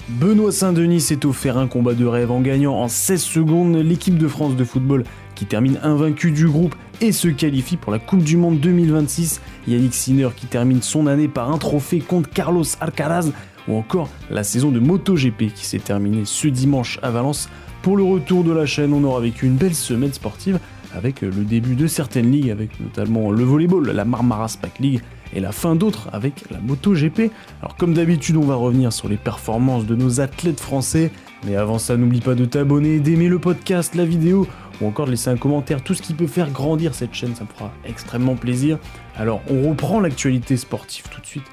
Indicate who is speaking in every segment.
Speaker 1: Benoît Saint-Denis s'est offert un combat de rêve en gagnant en 16 secondes l'équipe de France de football qui termine invaincue du groupe et se qualifie pour la Coupe du Monde 2026. Yannick Sinner qui termine son année par un trophée contre Carlos Alcaraz ou encore la saison de MotoGP qui s'est terminée ce dimanche à Valence. Pour le retour de la chaîne, on aura vécu une belle semaine sportive avec le début de certaines ligues, avec notamment le volleyball, la Marmara Spac League et la fin d'autres avec la MotoGP. Alors comme d'habitude, on va revenir sur les performances de nos athlètes français, mais avant ça, n'oublie pas de t'abonner, d'aimer le podcast, la vidéo, ou encore de laisser un commentaire, tout ce qui peut faire grandir cette chaîne, ça me fera extrêmement plaisir. Alors on reprend l'actualité sportive tout de suite.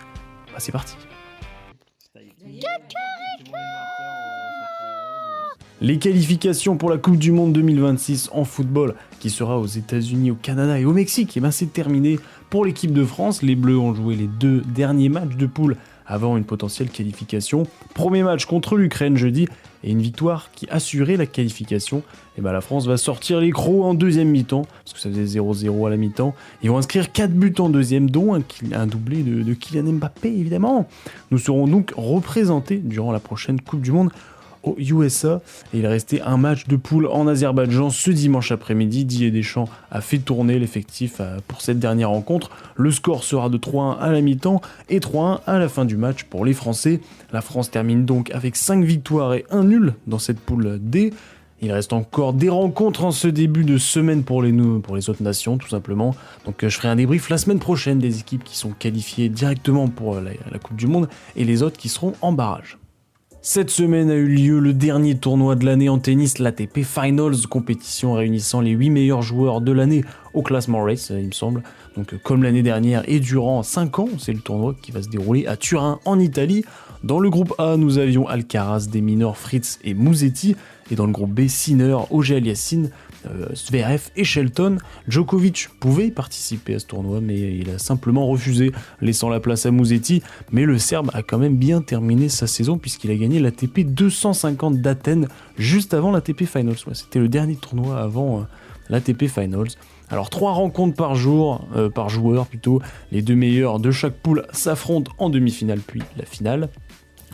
Speaker 1: Bah, c'est parti. Les qualifications pour la Coupe du Monde 2026 en football, qui sera aux États-Unis, au Canada et au Mexique, c'est terminé pour l'équipe de France. Les Bleus ont joué les 2 derniers matchs de poule avant une potentielle qualification. Premier match contre l'Ukraine jeudi et une victoire qui assurait la qualification. La France va sortir les crocs en deuxième mi-temps, parce que ça faisait 0-0 à la mi-temps. Ils vont inscrire 4 buts en deuxième, dont un doublé de Kylian Mbappé évidemment. Nous serons donc représentés durant la prochaine Coupe du Monde aux USA, et il restait un match de poule en Azerbaïdjan ce dimanche après-midi. Didier Deschamps a fait tourner l'effectif pour cette dernière rencontre. Le score sera de 3-1 à la mi-temps et 3-1 à la fin du match pour les Français. La France termine donc avec 5 victoires et 1 nul dans cette poule D. Il reste encore des rencontres en ce début de semaine pour les autres nations, tout simplement. Donc je ferai un débrief la semaine prochaine des équipes qui sont qualifiées directement pour la Coupe du Monde et les autres qui seront en barrage. Cette semaine a eu lieu le dernier tournoi de l'année en tennis, l'ATP Finals, compétition réunissant les 8 meilleurs joueurs de l'année au classement race, il me semble. Donc comme l'année dernière et durant 5 ans, c'est le tournoi qui va se dérouler à Turin en Italie. Dans le groupe A, nous avions Alcaraz, De Minaur, Fritz et Musetti. Et dans le groupe B, Sinner, Auger-Aliassime, Zverev et Shelton. Djokovic pouvait participer à ce tournoi, mais il a simplement refusé, laissant la place à Musetti. Mais le Serbe a quand même bien terminé sa saison, puisqu'il a gagné l'ATP 250 d'Athènes, juste avant l'ATP Finals. Ouais, c'était le dernier tournoi avant l'ATP Finals. Alors 3 rencontres par joueur plutôt. Les 2 meilleurs de chaque poule s'affrontent en demi-finale puis la finale.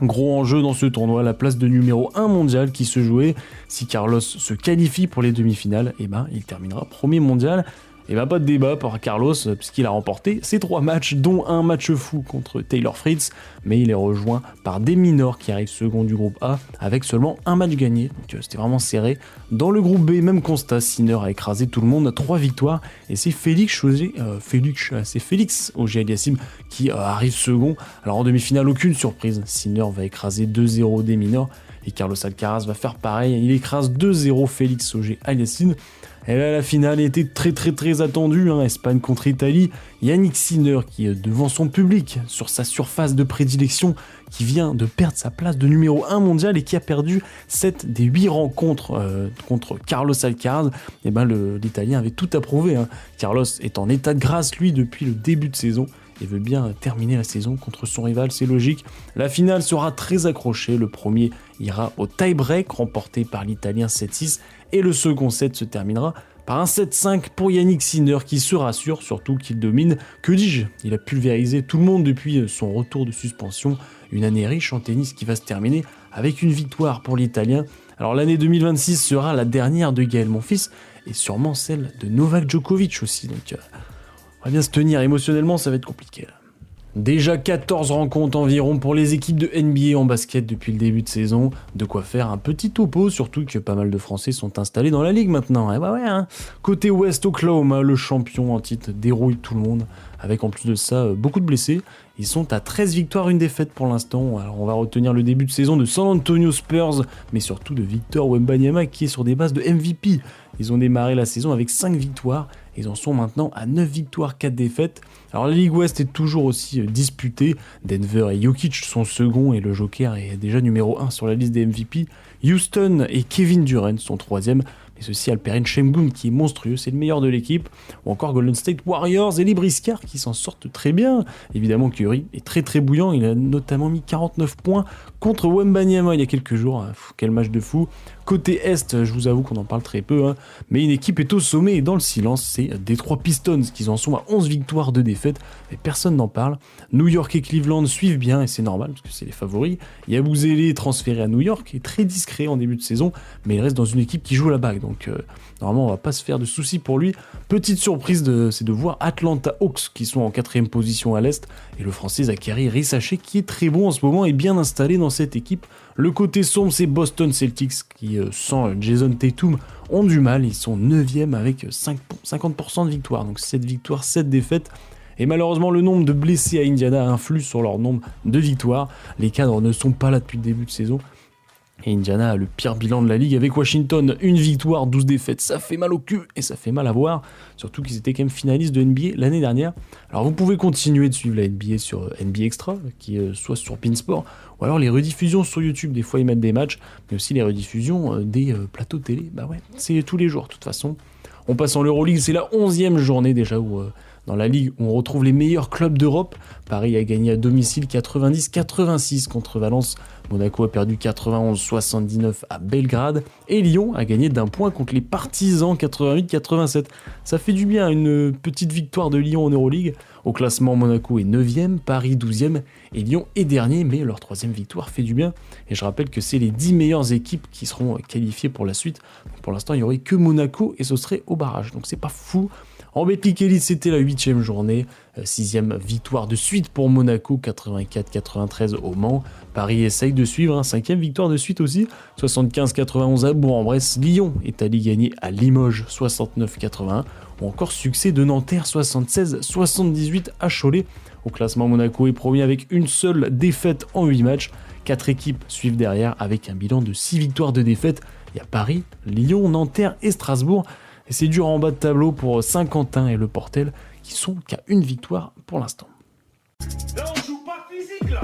Speaker 1: Gros enjeu dans ce tournoi, la place de numéro 1 mondial qui se jouait. Si Carlos se qualifie pour les demi-finales, il terminera premier mondial. Pas de débat pour Carlos, puisqu'il a remporté ses 3 matchs, dont un match fou contre Taylor Fritz, mais il est rejoint par De Minaur qui arrive second du groupe A, avec seulement un match gagné, donc c'était vraiment serré. Dans le groupe B, même constat, Sinner a écrasé tout le monde, 3 victoires, et c'est Félix Auger-Aliassime qui arrive second. Alors en demi-finale, aucune surprise, Sinner va écraser 2-0 De Minaur, et Carlos Alcaraz va faire pareil, il écrase 2-0 Félix Auger-Aliassime. Et là, la finale était très attendue, Espagne contre Italie. Yannick Sinner qui est devant son public, sur sa surface de prédilection, qui vient de perdre sa place de numéro 1 mondial et qui a perdu 7 des 8 rencontres contre Carlos Alcaraz. L'Italien avait tout approuvé. Carlos est en état de grâce, lui, depuis le début de saison, et veut bien terminer la saison contre son rival, c'est logique. La finale sera très accrochée, le premier ira au tie-break, remporté par l'Italien 7-6, et le second set se terminera par un 7-5 pour Yannick Sinner qui se rassure, surtout qu'il domine. Que dis-je ? Il a pulvérisé tout le monde depuis son retour de suspension. Une année riche en tennis qui va se terminer avec une victoire pour l'Italien. Alors l'année 2026 sera la dernière de Gaël Monfils et sûrement celle de Novak Djokovic aussi. Donc on va bien se tenir, émotionnellement ça va être compliqué là. Déjà 14 rencontres environ pour les équipes de NBA en basket depuis le début de saison. De quoi faire un petit topo, surtout que pas mal de Français sont installés dans la ligue maintenant. Côté Ouest, Oklahoma, le champion en titre, dérouille tout le monde. Avec en plus de ça, beaucoup de blessés. Ils sont à 13 victoires, 1 défaite pour l'instant. Alors on va retenir le début de saison de San Antonio Spurs, mais surtout de Victor Wembanyama qui est sur des bases de MVP. Ils ont démarré la saison avec 5 victoires. Ils en sont maintenant à 9 victoires, 4 défaites. Alors la Ligue Ouest est toujours aussi disputée. Denver et Jokic sont second et le Joker est déjà numéro 1 sur la liste des MVP. Houston et Kevin Durant sont 3e. et ceci Alperen Şengün qui est monstrueux, c'est le meilleur de l'équipe, ou encore Golden State Warriors et les Briscards qui s'en sortent très bien. Évidemment Curry est très très bouillant, il a notamment mis 49 points contre Wembanyama il y a quelques jours, quel match de fou. Côté Est, je vous avoue qu'on en parle très peu, mais une équipe est au sommet et dans le silence, c'est Detroit Pistons qui en sont à 11 victoires, 2 défaites, et personne n'en parle. New York et Cleveland suivent bien, et c'est normal, parce que c'est les favoris. Yabusele, transféré à New York, est très discret en début de saison, mais il reste dans une équipe qui joue la bague, donc normalement on va pas se faire de soucis pour lui. Petite surprise, c'est de voir Atlanta Hawks qui sont en 4ème position à l'Est, et le français Zachary Rissaché qui est très bon en ce moment et bien installé dans cette équipe. Le côté sombre, c'est Boston Celtics qui, sans Jason Tatum, ont du mal. Ils sont 9e avec 50% de victoires. Donc 7 victoires, 7 défaites. Et malheureusement, le nombre de blessés à Indiana influe sur leur nombre de victoires. Les cadres ne sont pas là depuis le début de saison. Et Indiana a le pire bilan de la ligue avec Washington, 1 victoire, 12 défaites, ça fait mal au cul et ça fait mal à voir, surtout qu'ils étaient quand même finalistes de NBA l'année dernière. Alors vous pouvez continuer de suivre la NBA sur NBA Extra, qui est soit sur Pinsport, ou alors les rediffusions sur YouTube, des fois ils mettent des matchs, mais aussi les rediffusions des plateaux télé, bah ouais, c'est tous les jours de toute façon. On passe en Euroleague, c'est la 11e journée déjà où... Dans la ligue, on retrouve les meilleurs clubs d'Europe. Paris a gagné à domicile 90-86 contre Valence. Monaco a perdu 91-79 à Belgrade. Et Lyon a gagné d'1 point contre les Partisans 88-87. Ça fait du bien, une petite victoire de Lyon en Euroleague. Au classement, Monaco est 9e, Paris 12e et Lyon est dernier. Mais leur 3e victoire fait du bien. Et je rappelle que c'est les 10 meilleures équipes qui seront qualifiées pour la suite. Pour l'instant, il n'y aurait que Monaco et ce serait au barrage. Donc c'est pas fou. En Betclic Elite, c'était la 8e journée, 6e victoire de suite pour Monaco, 84-93 au Mans. Paris essaye de suivre, 5e victoire de suite aussi, 75-91 à Bourg-en-Bresse. Lyon est allé gagner à Limoges, 69-81. Ou encore succès de Nanterre, 76-78 à Cholet. Au classement, Monaco est premier avec une seule défaite en 8 matchs. 4 équipes suivent derrière avec un bilan de 6 victoires, 2 défaites. Il y a Paris, Lyon, Nanterre et Strasbourg. Et c'est dur en bas de tableau pour Saint-Quentin et Le Portel qui sont qu'à 1 victoire pour l'instant.
Speaker 2: Là on joue pas physique là.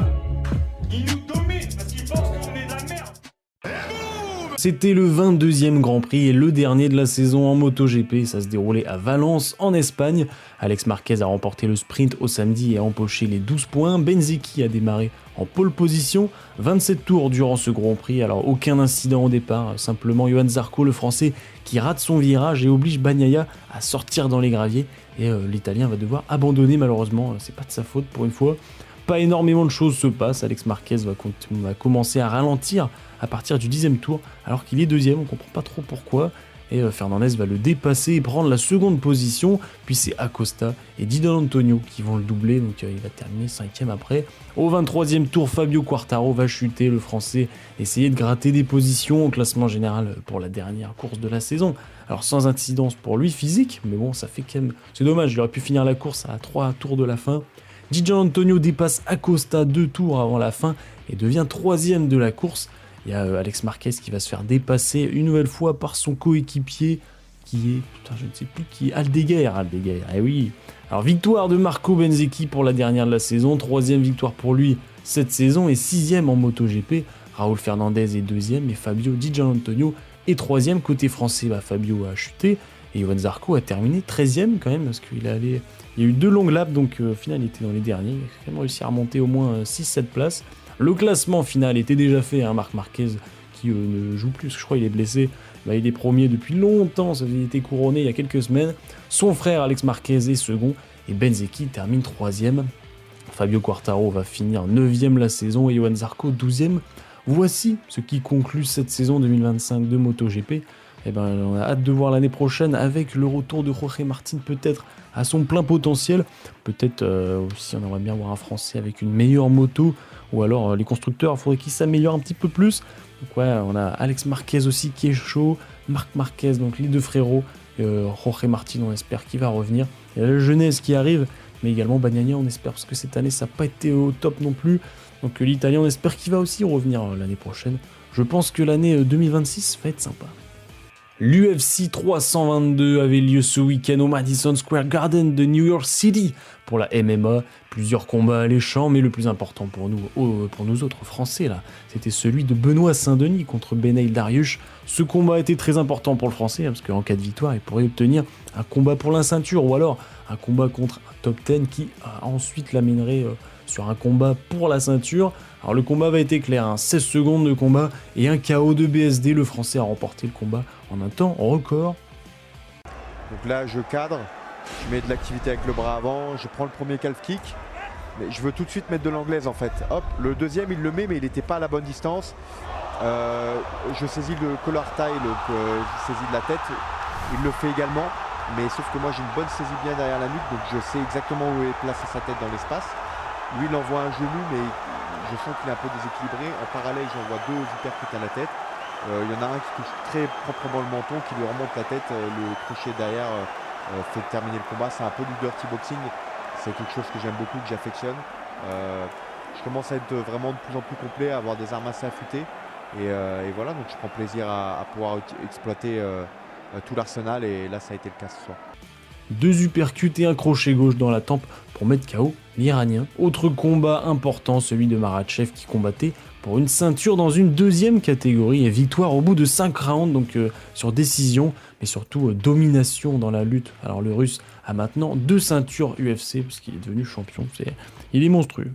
Speaker 2: Ils nous dominent parce qu'ils pensent qu'on est de la merde.
Speaker 1: C'était le 22e Grand Prix et le dernier de la saison en MotoGP. Ça se déroulait à Valence, en Espagne. Alex Marquez a remporté le sprint au samedi et a empoché les 12 points. Bezzecchi a démarré en pole position. 27 tours durant ce Grand Prix, alors aucun incident au départ. Simplement Johann Zarco, le Français, qui rate son virage et oblige Bagnaia à sortir dans les graviers. Et l'Italien va devoir abandonner malheureusement. C'est pas de sa faute pour une fois. Pas énormément de choses se passent. Alex Marquez va commencer à ralentir à partir du 10e tour, alors qu'il est 2e, on comprend pas trop pourquoi. Et Fernandez va le dépasser et prendre la seconde position, puis c'est Acosta et Di Antonio qui vont le doubler, donc il va terminer 5e après. Au 23e tour, Fabio Quartararo va chuter, le Français essayer de gratter des positions au classement général pour la dernière course de la saison. Alors sans incidence pour lui physique, mais bon, ça fait quand même... C'est dommage, il aurait pu finir la course à 3 tours de la fin. Di Antonio dépasse Acosta 2 tours avant la fin et devient 3e de la course. Il y a Alex Marquez qui va se faire dépasser une nouvelle fois par son coéquipier qui est, je ne sais plus qui est, Aldeguer, eh oui. Alors victoire de Marco Bezzecchi pour la dernière de la saison, 3e victoire pour lui cette saison et 6e en MotoGP. Raúl Fernandez est 2e et Fabio Di Giannantonio est 3e. Côté français, Fabio a chuté et Johann Zarco a terminé 13e quand même parce qu'il y a eu 2 longues laps, donc au final il était dans les derniers. Il a quand même réussi à remonter au moins 6-7 places. Le classement final était déjà fait, Marc Marquez qui ne joue plus, je crois qu'il est blessé, il est premier depuis longtemps, ça avait été couronné il y a quelques semaines. Son frère Alex Marquez est second et Bezzecchi termine 3e. Fabio Quartararo va finir 9e la saison et Johann Zarco 12e. Voici ce qui conclut cette saison 2025 de MotoGP. On a hâte de voir l'année prochaine avec le retour de Jorge Martin peut-être à son plein potentiel. Peut-être aussi on aimerait bien voir un Français avec une meilleure moto. Ou alors les constructeurs, il faudrait qu'ils s'améliorent un petit peu plus. Donc ouais, on a Alex Marquez aussi qui est chaud. Marc Marquez, donc les deux frérots. Jorge Martin, on espère qu'il va revenir. Il y a la jeunesse qui arrive, mais également Bagnaia, on espère, parce que cette année ça n'a pas été au top non plus. Donc l'Italien, on espère qu'il va aussi revenir l'année prochaine. Je pense que l'année 2026 va être sympa. L'UFC 322 avait lieu ce week-end au Madison Square Garden de New York City pour la MMA. Plusieurs combats alléchants, mais le plus important pour nous autres Français, là, c'était celui de Benoît Saint-Denis contre Beneil Dariush. Ce combat était très important pour le Français, parce qu'en cas de victoire, il pourrait obtenir un combat pour la ceinture, ou alors un combat contre un top 10 qui ensuite l'amènerait sur un combat pour la ceinture. Alors le combat va être clair, 16 secondes de combat et un KO de BSD. Le Français a remporté le combat en un temps record.
Speaker 3: Donc là je cadre, je mets de l'activité avec le bras avant, je prends le premier calf kick, mais je veux tout de suite mettre de l'anglaise en fait. Hop, le deuxième il le met mais il n'était pas à la bonne distance. Je saisis le collar tie, donc je saisis de la tête, il le fait également, mais sauf que moi j'ai une bonne saisie bien derrière la nuque, donc je sais exactement où est placée sa tête dans l'espace. Lui il envoie un genou mais je sens qu'il est un peu déséquilibré. En parallèle j'envoie deux uppercuts à la tête. Il y en a un qui touche très proprement le menton, qui lui remonte la tête, le crochet derrière fait terminer le combat. C'est un peu du dirty boxing, c'est quelque chose que j'aime beaucoup, que j'affectionne. Je commence à être vraiment de plus en plus complet, à avoir des armes assez affûtées. Et voilà, donc je prends plaisir à pouvoir exploiter tout l'arsenal, et là ça a été le cas ce soir.
Speaker 1: Deux uppercuts et un crochet gauche dans la tempe pour mettre KO l'Iranien. Autre combat important, celui de Makhachev qui combattait pour une ceinture dans une deuxième catégorie et victoire au bout de 5 rounds, donc sur décision, mais surtout domination dans la lutte. Alors le Russe a maintenant 2 ceintures UFC parce qu'il est devenu champion, il est monstrueux.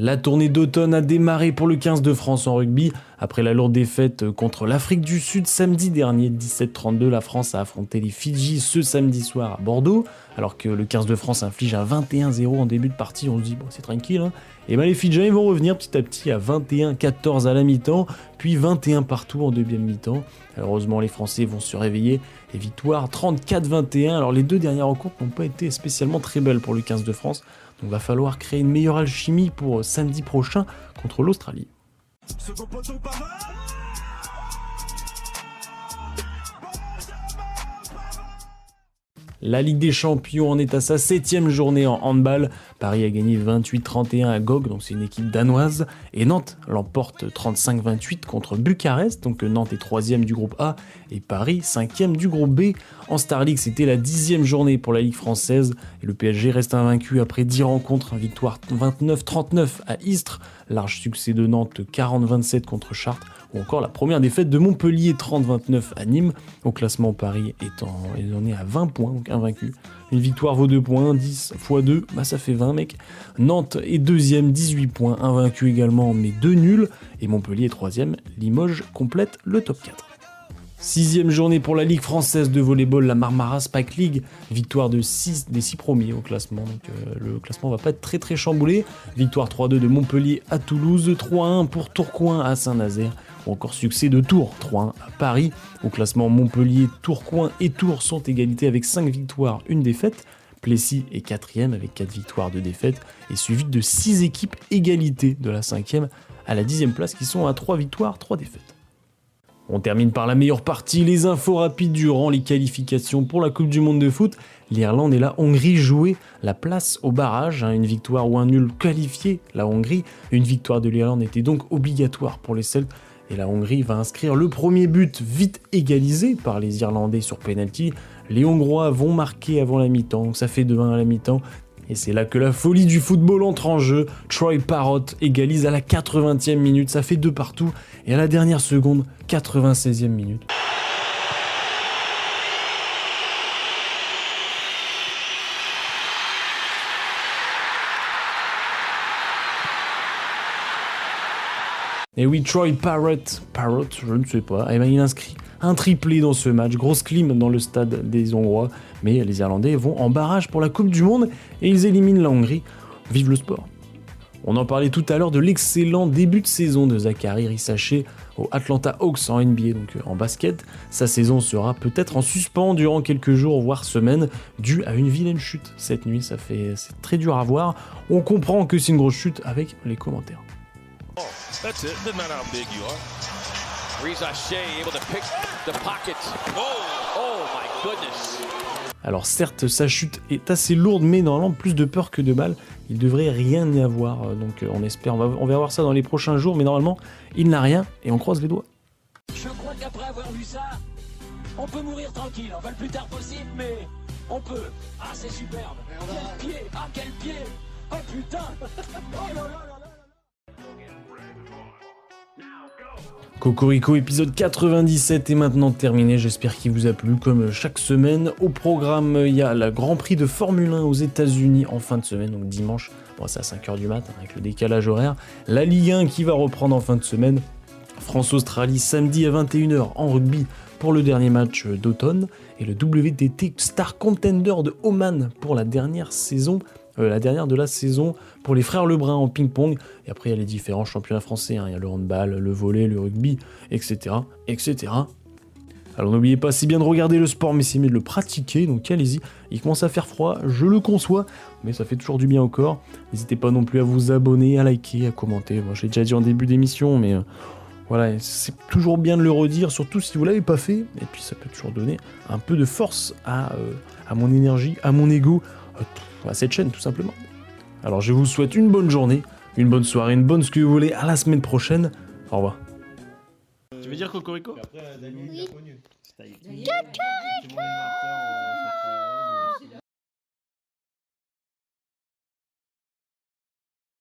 Speaker 1: La tournée d'automne a démarré pour le 15 de France en rugby. Après la lourde défaite contre l'Afrique du Sud samedi dernier, 17-32, la France a affronté les Fidji ce samedi soir à Bordeaux. Alors que le 15 de France inflige un 21-0 en début de partie, on se dit bon c'est tranquille. Et bien les Fidjiens vont revenir petit à petit à 21-14 à la mi-temps, puis 21 partout en deuxième mi-temps. Heureusement les Français vont se réveiller et victoire 34-21. Alors les deux dernières rencontres n'ont pas été spécialement très belles pour le 15 de France. Donc va falloir créer une meilleure alchimie pour samedi prochain contre l'Australie. La Ligue des Champions en est à sa 7e journée en handball. Paris a gagné 28-31 à Gogh, donc c'est une équipe danoise. Et Nantes l'emporte 35-28 contre Bucarest, donc Nantes est 3e du groupe A et Paris 5e du groupe B. En Star League, c'était la 10e journée pour la Ligue française. Et le PSG reste invaincu après 10 rencontres, victoire 29-39 à Istres, large succès de Nantes 40-27 contre Chartres, ou encore la première défaite de Montpellier 30-29 à Nîmes. Au classement, Paris en est à 20 points, donc invaincu. Une victoire vaut 2 points, 10 x 2, ça fait 20 mec. Nantes est 2e, 18 points, invaincu également, mais 2 nuls. Et Montpellier est 3e, Limoges complète le top 4. 6e journée pour la Ligue française de volleyball, la Marmara Spike League, victoire de 6 des 6 premiers au classement, donc le classement va pas être très chamboulé. Victoire 3-2 de Montpellier à Toulouse, 3-1 pour Tourcoing à Saint-Nazaire, ou encore succès de Tours, 3-1 à Paris. Au classement, Montpellier, Tourcoing et Tours sont égalité avec 5 victoires, 1 défaite. Plessis est 4e avec 4 victoires, 2 défaites, et suivi de 6 équipes égalité de la 5e à la 10e place qui sont à 3 victoires, 3 défaites. On termine par la meilleure partie, les infos rapides durant les qualifications pour la Coupe du Monde de foot. L'Irlande et la Hongrie jouaient la place au barrage, une victoire ou un nul qualifiait la Hongrie. Une victoire de l'Irlande était donc obligatoire pour les Celtes et la Hongrie va inscrire le premier but vite égalisé par les Irlandais sur penalty. Les Hongrois vont marquer avant la mi-temps, donc ça fait 2-1 à la mi-temps. Et c'est là que la folie du football entre en jeu. Troy Parrott égalise à la 80e minute, ça fait 2 partout. Et à la dernière seconde, 96e minute. Et oui, Troy Parrott, je ne sais pas, il inscrit un triplé dans ce match, grosse clim dans le stade des Hongrois, mais les Irlandais vont en barrage pour la Coupe du Monde et ils éliminent la Hongrie. Vive le sport. On en parlait tout à l'heure de l'excellent début de saison de Zachary Risacher aux Atlanta Hawks en NBA, donc en basket. Sa saison sera peut-être en suspens durant quelques jours, voire semaines, due à une vilaine chute cette nuit. C'est très dur à voir. On comprend que c'est une grosse chute avec les commentaires.
Speaker 4: That's it. Doesn't matter how big you are. Risacher able to pick the pocket. Oh my goodness.
Speaker 1: Alors certes, sa chute est assez lourde, mais normalement plus de peur que de mal. Il devrait rien y avoir, donc on espère, on va voir ça dans les prochains jours, mais normalement il n'a rien et on croise les doigts.
Speaker 5: Je crois qu'après avoir vu ça, On peut mourir tranquille, enfin le plus tard possible, mais on peut. Ah, c'est superbe. Quel pied, ah, quel pied. Oh putain. Oh là là là là.
Speaker 1: Cocorico épisode 97 est maintenant terminé, j'espère qu'il vous a plu. Comme chaque semaine, au programme, il y a le Grand Prix de Formule 1 aux États-Unis en fin de semaine, donc dimanche, bon, c'est à 5h du matin avec le décalage horaire. La Ligue 1 qui va reprendre en fin de semaine. France-Australie samedi à 21h en rugby pour le dernier match d'automne. Et le WTT Star Contender de Oman pour la dernière saison. La dernière de la saison pour les frères Lebrun en ping-pong. Et après, il y a les différents championnats français. Il y a le handball, le volley, le rugby, etc. etc. Alors n'oubliez pas, c'est bien de regarder le sport, mais c'est mieux de le pratiquer. Donc allez-y. Il commence à faire froid, je le conçois, mais ça fait toujours du bien au corps. N'hésitez pas non plus à vous abonner, à liker, à commenter. Bon, je l'ai déjà dit en début d'émission, mais voilà, c'est toujours bien de le redire, surtout si vous l'avez pas fait. Et puis ça peut toujours donner un peu de force à mon énergie, à mon ego, à cette chaîne tout simplement. Alors je vous souhaite une bonne journée, une bonne soirée, une bonne ce que vous voulez, à la semaine prochaine, au revoir. Tu veux dire Cocorico ?
Speaker 6: Oui.